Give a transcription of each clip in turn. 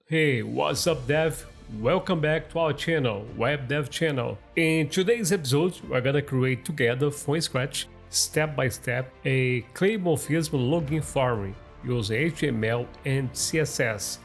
Hey, what's up dev? Welcome back to our channel, Web Dev Channel. In today's episode, we're gonna create together from scratch, step by step, a Claymorphism Login Form using HTML and CSS.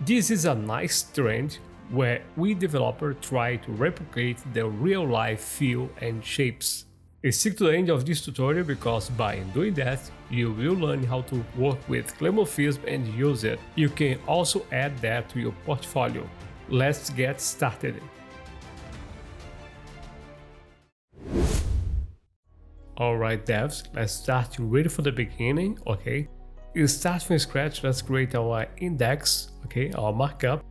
This is a nice trend where we developers try to replicate the real-life feel and shapes. Stick to the end of this tutorial because by doing that, you will learn how to work with Claymorphism and use it. You can also add that to your portfolio. Let's get started. Alright devs, let's start really from the beginning, okay? You start from scratch, let's create our index, okay, our markup,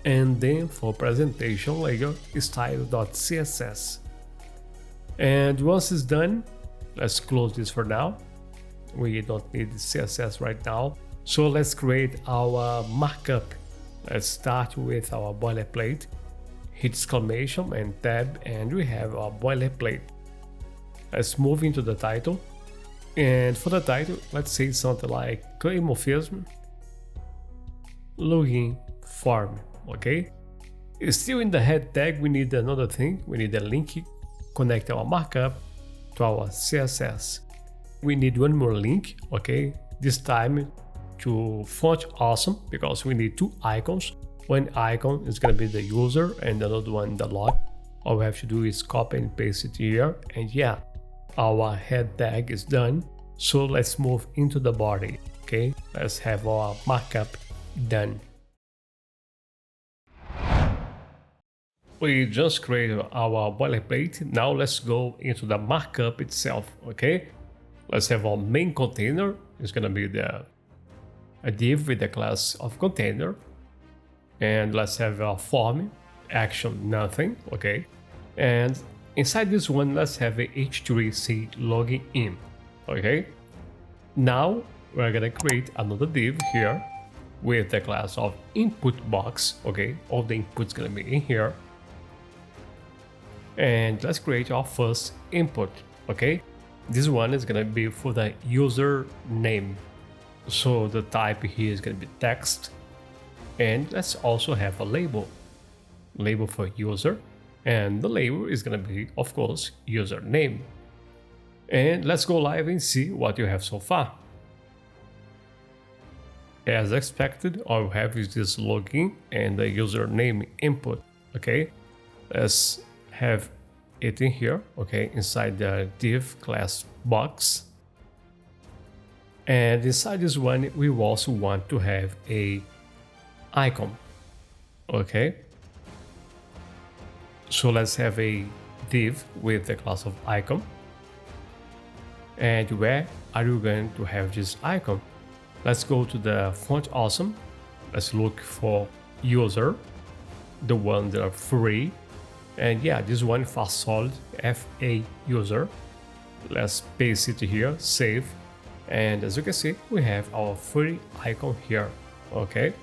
and then for presentation layer, style.css. And once it's done, let's close this for now. We don't need the CSS right now. So let's create our markup. Let's start with our boilerplate. Hit exclamation and tab, and we have our boilerplate. Let's move into the title. And for the title, let's say something like Claymorphism Login Form, okay? Still in the head tag, we need another thing. We need a link. Connect our markup to our CSS. We need one more link, okay? This time to font awesome because we need two icons. One icon is gonna be the user and another one the log. All we have to do is copy and paste it here, and yeah, our head tag is done. So let's move into the body, okay? Let's have our markup done. We just created our boilerplate. Now let's go into the markup itself, okay? Let's have our main container. It's gonna be a div with the class of container. And let's have our form, action, nothing, okay? And inside this one, let's have a H3C login in, okay? Now we're gonna create another div here with the class of InputBox, okay? All the inputs gonna be in here. And let's create our first input, okay? This one is gonna be for the user name. So the type here is gonna be text. And let's also have a label for user. And the label is gonna be, of course, username. And let's go live and see what you have so far. As expected, all we have is this login and the username input, okay? Let's have it in here, okay, inside the div class box. And inside this one, we also want to have a icon, okay? So let's have a div with the class of icon. And where are you going to have this icon? Let's go to the font awesome. Let's look for user, the ones that are free. And yeah, this one fast solid FA user. Let's paste it here, save. And as you can see, we have our free icon here, okay?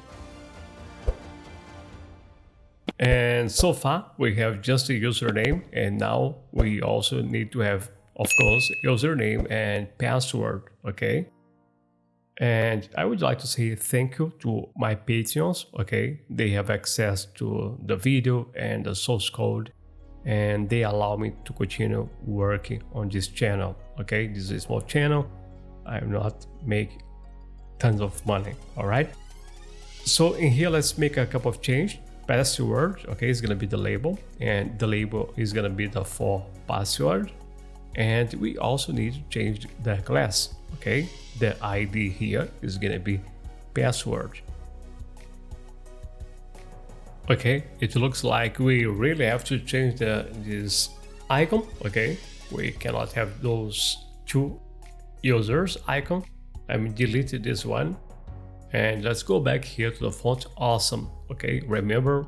And so far we have just a username, and now we also need to have, of course, username and password, okay? And I would like to say thank you to my Patreons, okay? They have access to the video and the source code, and they allow me to continue working on this channel, okay? This is a small channel. I am not making tons of money, all right? So in here, let's make a couple of changes. Password, okay, is gonna be the label, and the label is gonna be the for password. And we also need to change the class, okay? The ID here is gonna be password. Okay, it looks like we really have to change this icon, okay? We cannot have those two users icon. I mean, deleted this one. And let's go back here to the font awesome, okay? Remember,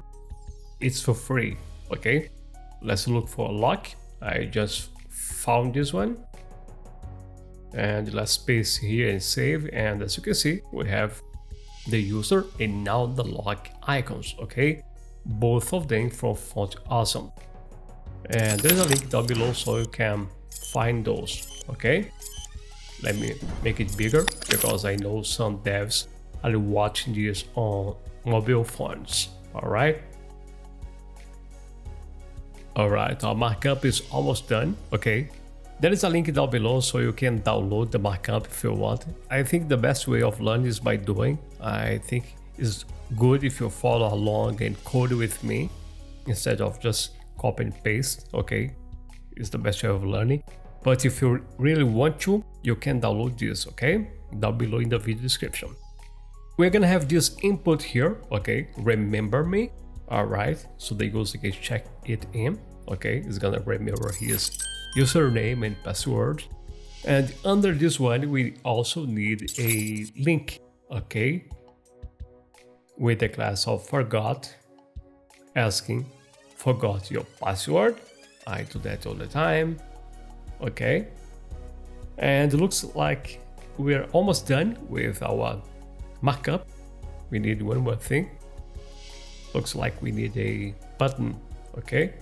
it's for free, okay? Let's look for a lock. I just found this one. And let's paste here and save. And as you can see, we have the user and now the lock icons, okay? Both of them from font awesome. And there's a link down below so you can find those, okay? Let me make it bigger because I know some devs are watching this on mobile phones. All right. All right, our markup is almost done. Okay. There is a link down below so you can download the markup if you want. I think the best way of learning is by doing. I think it's good if you follow along and code with me instead of just copy and paste. Okay, it's the best way of learning. But if you really want to, you can download this. Okay, down below in the video description. We're gonna have this input here. Okay, remember me. All right, so the user can check it in. Okay, it's gonna remember his username and password. And under this one, we also need a link, okay, with the class of forgot, asking forgot your password. I do that all the time. Okay, and it looks like we're almost done with our markup. We need one more thing. Looks like we need a button. Okay,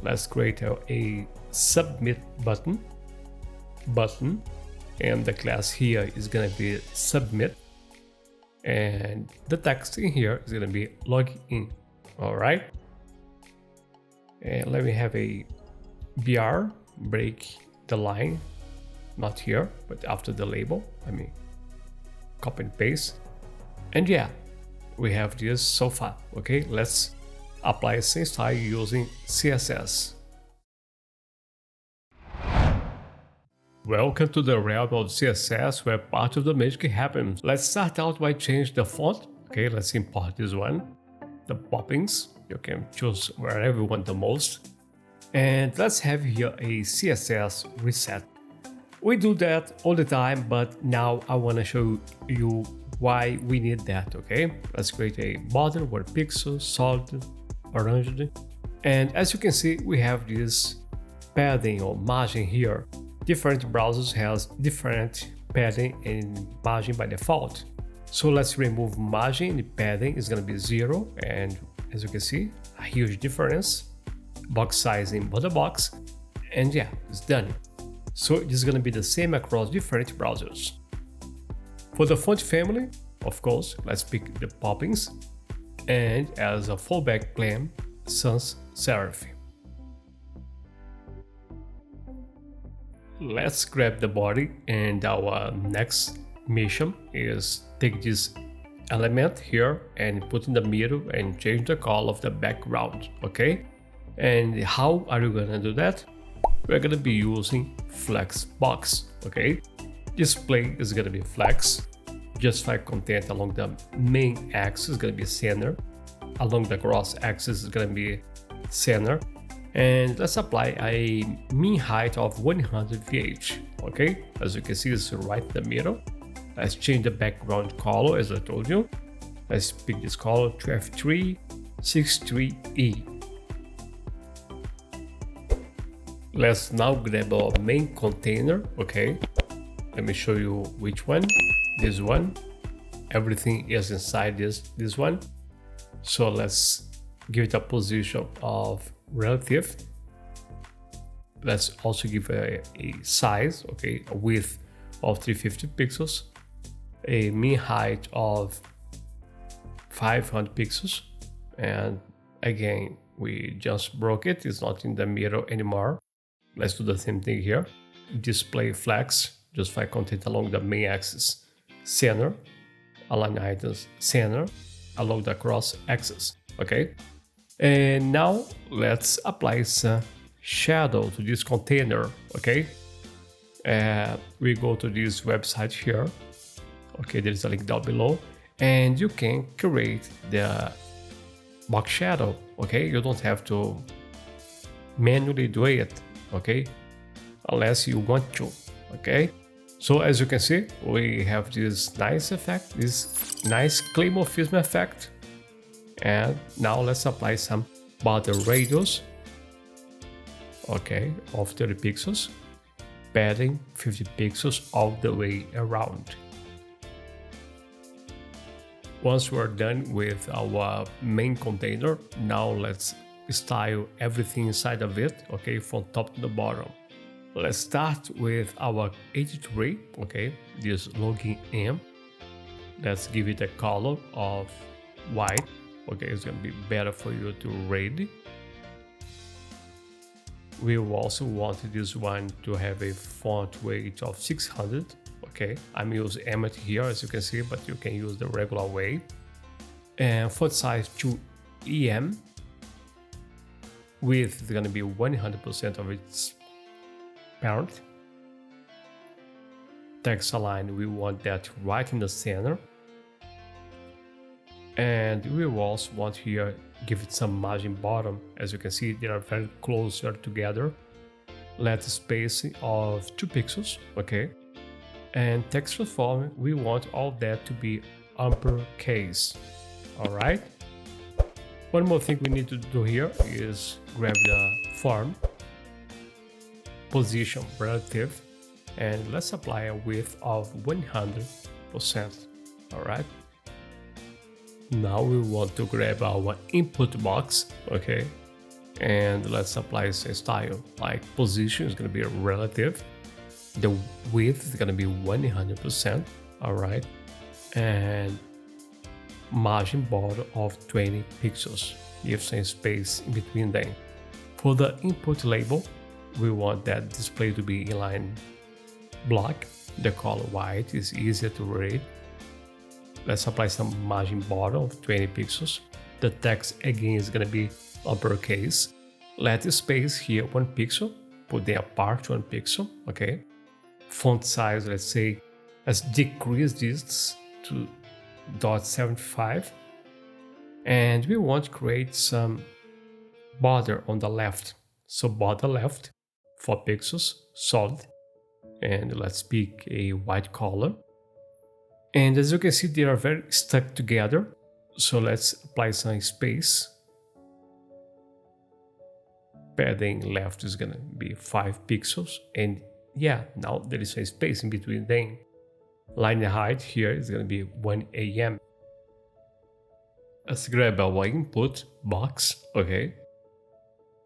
let's create a submit button, and the class here is gonna be submit, and the text in here is gonna be login. All right, and let me have a BR, break the line, not here but after the label. I mean, copy and paste, and yeah, we have this so far. Okay, let's apply same style using CSS. Welcome to the realm of CSS where part of the magic happens. Let's start out by changing the font. Okay, let's import this one. The poppings, you can choose wherever you want the most. And let's have here a CSS reset. We do that all the time, but now I want to show you why we need that. Okay, let's create a border where pixels, solid, orange, and as you can see, we have this padding or margin here. Different browsers has different padding and margin by default. So let's remove margin. The padding is going to be 0, and as you can see, a huge difference. Box size in border box, and yeah, it's done. So it is going to be the same across different browsers. For the font family, of course, let's pick the poppings, and as a fallback plan, sans serif. Let's grab the body, and our next mission is take this element here and put in the middle and change the color of the background. Okay, and how are you gonna do that? We're gonna be using Flexbox. Okay, display is gonna be flex. Justify content along the main axis is gonna be center. Along the cross axis is gonna be center. And let's apply a mean height of 100 VH. Okay, as you can see, it's right in the middle. Let's change the background color as I told you. Let's pick this color to F363E. Let's now grab our main container. Okay, let me show you which one. This one. Everything is inside this one. So let's give it a position of relative. Let's also give a size, okay, a width of 350 pixels, a mean height of 500 pixels, and again, we just broke it, it's not in the middle anymore. Let's do the same thing here. Display flex, justify content along the main axis, center, align items, center, along the cross axis, okay? And now let's apply some shadow to this container, okay? We go to this website here. Okay, there's a link down below, and you can create the box shadow, okay? You don't have to manually do it, okay? Unless you want to, okay? So as you can see, we have this nice effect, this nice Claymorphism effect. And now let's apply some border radius, okay, of 30 pixels, padding 50 pixels all the way around. Once we're done with our main container, now let's style everything inside of it, okay, from top to the bottom. Let's start with our 83, okay, this login in. Let's give it a color of white. Okay, it's gonna be better for you to read. We also want this one to have a font weight of 600. Okay, I'm using Emmet here, as you can see, but you can use the regular way. And font size to EM. Width is gonna be 100% of its parent. Text align, we want that right in the center. And we will also want here, give it some margin bottom. As you can see, they are very closer together. Let spacing of 2 pixels, okay? And text transform, we want all that to be uppercase, all right? One more thing we need to do here is grab the form, position relative, and let's apply a width of 100%, all right? Now we want to grab our input box, okay? And let's apply the same style, like position is gonna be relative, the width is gonna be 100%, all right? And margin border of 20 pixels, give some space in between them. For the input label, we want that display to be inline block. The color white is easier to read. Let's apply some margin border of 20 pixels. The text again is gonna be uppercase. Let the space here 1 pixel, put them apart 1 pixel, okay? Font size, let's say, let's decrease this to 0.75. And we want to create some border on the left. So border left, 4 pixels, solid. And let's pick a white color. And as you can see, they are very stuck together. So let's apply some space. Padding left is gonna be 5 pixels. And yeah, now there is a space in between them. Line height here is gonna be 1 AM. Let's grab our input box, okay?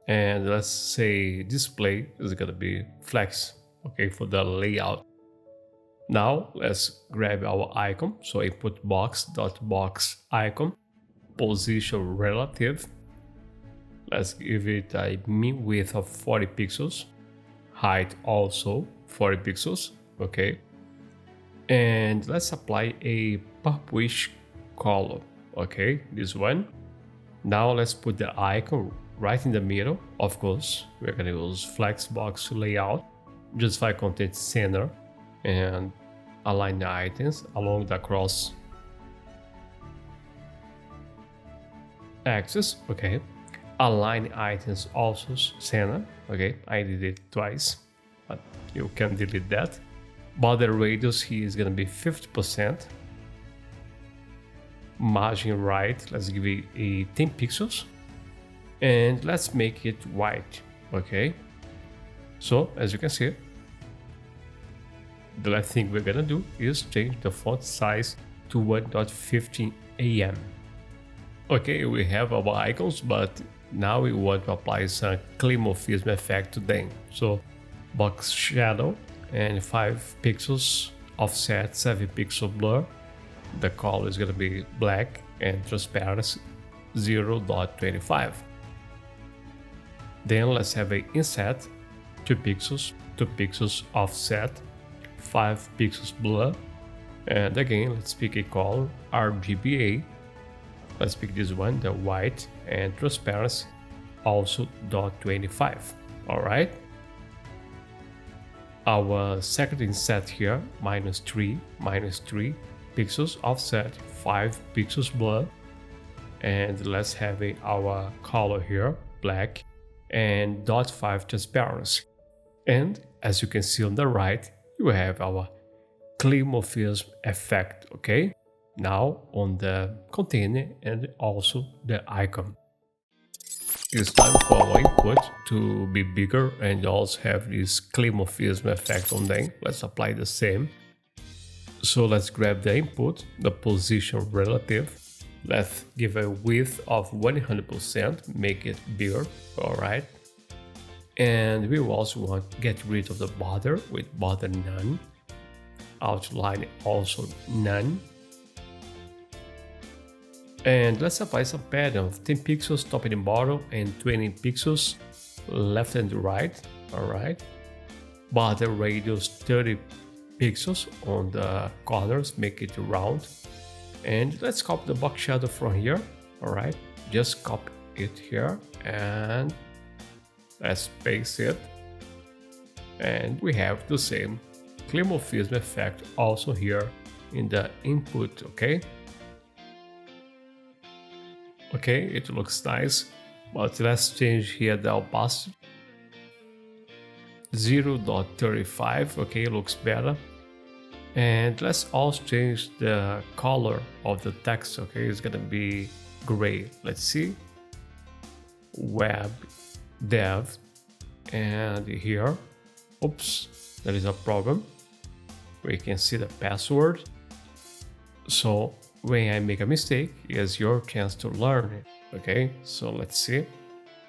And let's say display is gonna be flex, okay, for the layout. Now let's grab our icon, so input box icon, position relative. Let's give it a min width of 40 pixels, height also 40 pixels, okay. And let's apply a purplish color, okay, this one. Now let's put the icon right in the middle. Of course, we're gonna use Flexbox layout, justify content center, and align the items along the cross axis, okay. Align items also center, okay. I did it twice, but you can delete that. Border radius here is gonna be 50%. Margin right, let's give it a 10 pixels. And let's make it white, okay. So as you can see, the last thing we're gonna do is change the font size to 1.15 AM. Okay, we have our icons, but now we want to apply some Claymorphism effect to them. So box shadow and 5 pixels offset, 7 pixel blur. The color is gonna be black and transparency 0.25. Then let's have a inset, 2 pixels offset, 5 pixels blur, and again let's pick a color RGBA. Let's pick this one, the white, and transparency also 0.25. all right. Our second inset here, -3 pixels offset, 5 pixels blur, and let's have our color here, black, and 0.5 transparency. And as you can see on the right, you have our Claymorphism effect, okay? Now on the container and also the icon. It's time for our input to be bigger and also have this Claymorphism effect on them. Let's apply the same. So let's grab the input, the position relative. Let's give a width of 100%, make it bigger, all right. And we also want to get rid of the border with border none. Outline also none. And let's apply some pattern of 10 pixels top and bottom and 20 pixels left and right. Alright. Border radius 30 pixels on the corners, make it round. And let's copy the box shadow from here. Alright. Just copy it here and let's paste it. And we have the same Claymorphism effect also here in the input, okay? Okay, it looks nice, but let's change here the opacity. 0.35, okay, looks better. And let's also change the color of the text, okay? It's gonna be gray. Let's see. Web dev, and here, oops, there is a problem. We can see the password. So when I make a mistake, it's your chance to learn it. Okay, so let's see.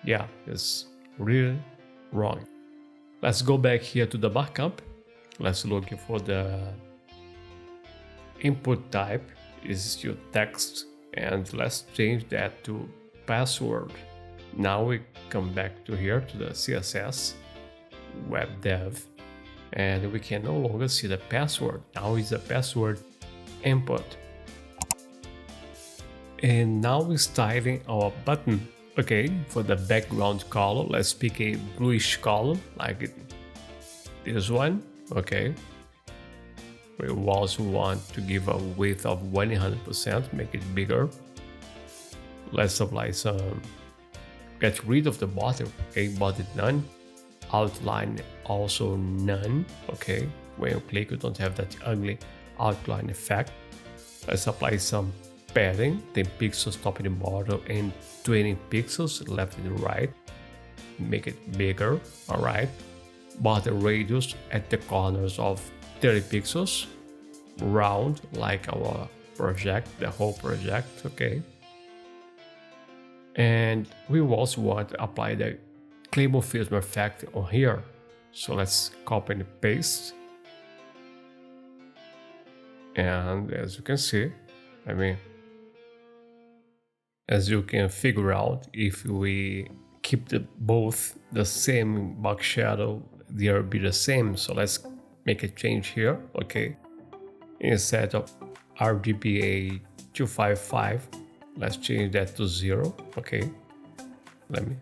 Yeah, it's really wrong. Let's go back here to the markup. Let's look for the input type is your text, and let's change that to password. Now we come back to here to the CSS web dev, and we can no longer see the password. Now it's a password input. And now we're styling our button. Okay, for the background color, let's pick a bluish color like this one. Okay, we also want to give a width of 100%, make it bigger. Let's apply some, get rid of the border. Okay, border none, outline also none. Okay, when you click, you don't have that ugly outline effect. Let's apply some padding, 10 pixels top and bottom and 20 pixels left and right. Make it bigger, alright. Border radius at the corners of 30 pixels. Round like our project, the whole project, okay. And we also want to apply the Claymorphism effect on here. So let's copy and paste. And as you can see, as you can figure out, if we keep both the same box shadow, they'll be the same. So let's make a change here, okay. Instead of RGBA 255, let's change that to 0, okay. Let me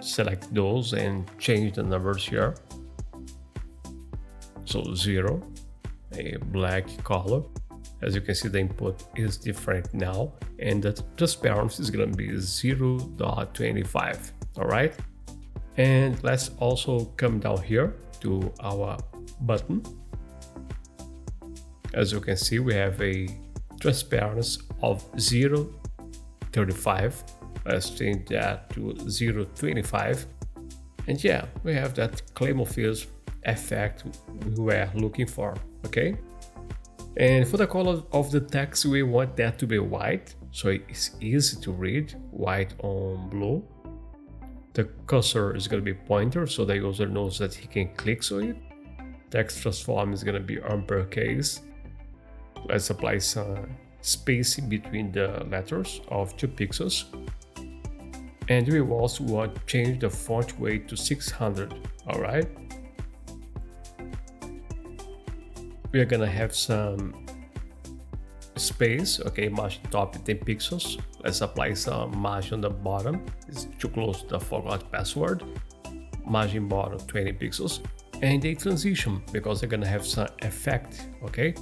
select those and change the numbers here. So 0, a black color. As you can see, the input is different now, and the transparency is going to be 0.25. All right. And let's also come down here to our button. As you can see, we have a transparency of 0.35. Let's change that to 0.25. And yeah, we have that Claymorphism effect we were looking for, okay? And for the color of the text, we want that to be white, so it's easy to read, white on blue. The cursor is going to be pointer, so the user knows that he can click on it. Text transform is going to be uppercase. Let's apply some spacing between the letters of 2 pixels. And we also want to change the font weight to 600, all right? We are gonna have some space, okay, margin top 10 pixels. Let's apply some margin on the bottom. It's too close to the forgot password. Margin bottom 20 pixels. And a transition, because they're gonna have some effect, okay?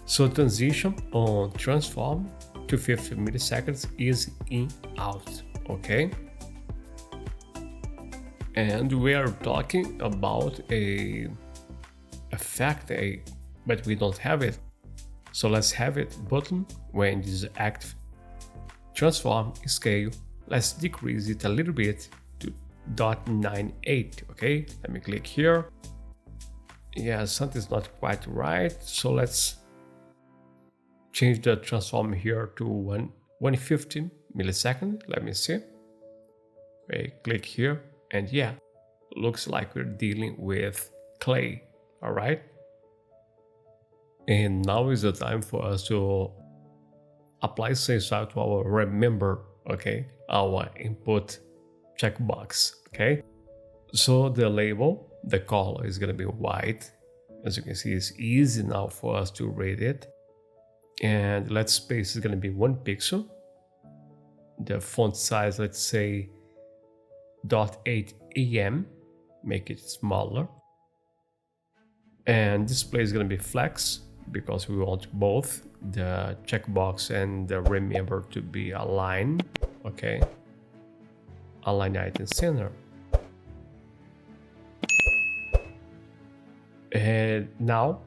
So transition on transform to 50 milliseconds is in out, okay? And we are talking about a effect, but we don't have it. So let's have it button when this is active. Transform scale, let's decrease it a little bit to 0.98, okay? Let me click here. Yeah, something's not quite right. So let's change the transform here to 150 milliseconds. Let me see. Okay, click here, and yeah, looks like we're dealing with clay, all right? And now is the time for us to apply same style to our remember, okay, our input checkbox, okay. So the label, the color is going to be white. As you can see, it's easy now for us to read it. And let space is going to be 1 pixel. The font size, let's say 0.8 em, make it smaller. And display is going to be flex because we want both the checkbox and the remember to be aligned, okay. Align item center. And now,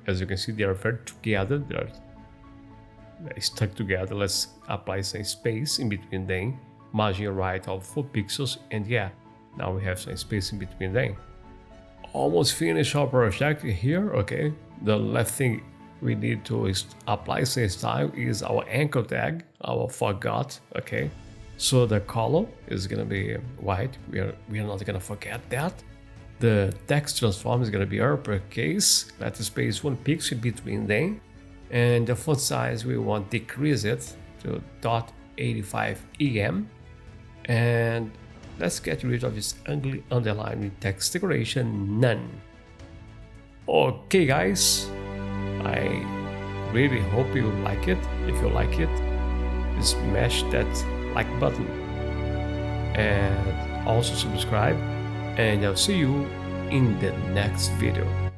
as you can see, they are very together. They're stuck together. Let's apply some space in between them. Margin right of 4 pixels, and yeah, now we have some space in between them. Almost finished our project here, okay. The last thing we need to apply some style is our anchor tag, our forgot, okay. So the color is gonna be white. We are not gonna forget that. The text transform is gonna be uppercase. Let the space 1 pixel between them, and the font size we want decrease it to 0.85 em. And let's get rid of this ugly underline with text decoration none. Okay guys, I really hope you like it. If you like it, smash that like button and also subscribe, and I'll see you in the next video.